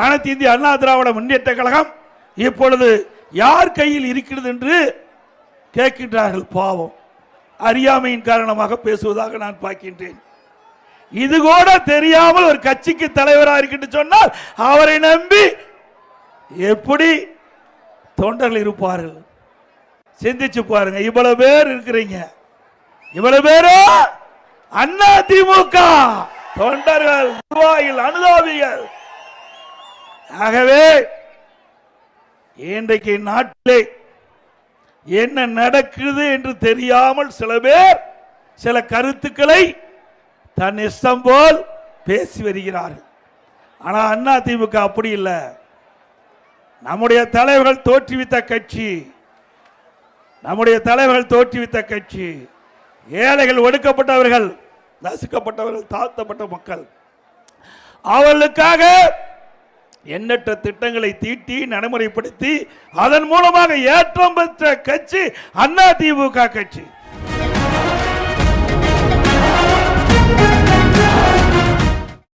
அனைத்து இந்திய அண்ணா திராவிட முன்னேற்ற கழகம் இப்பொழுது யார் கையில் இருக்கிறது என்று கேட்கின்றார்கள். பாவம், அறியாமையின் காரணமாக பேசுவதாக நான் பார்க்கின்றேன். இது கூட தெரியாமல் ஒரு கட்சிக்கு தலைவராக இருக்கின்ற சொன்னால் அவரை நம்பி எப்படி தொண்டர்கள் இருப்பார்கள்? சிந்திச்சு பாருங்க. இவ்வளவு பேர் இருக்கிறீங்க, இவ்வளவு பேரும் அண்ணா திமுக தொண்டர்கள், நிர்வாகிகள், அனுதாபிகள். ஆகவே இன்றைக்கு நாட்டிலே என்ன நடக்குது என்று தெரியாமல் சில பேர் சில கருத்துக்களை தன் இஷ்டம் போல் பேசி வருகிறார்கள். ஆனால் அண்ணா திமுக அப்படி இல்லை. நம்முடைய தலைவர்கள் தோற்றுவித்த கட்சி, நம்முடைய தலைவர்கள் தோற்றுவித்த கட்சி. ஏழைகள், ஒடுக்கப்பட்டவர்கள், நசுக்கப்பட்டவர்கள், தாழ்த்தப்பட்ட மக்கள், அவர்களுக்காக எண்ணற்ற திட்டங்களை தீட்டி நடைமுறைப்படுத்தி அதன் மூலமாக ஏற்றம் பெற்ற கட்சி அண்ணா திமுக கட்சி.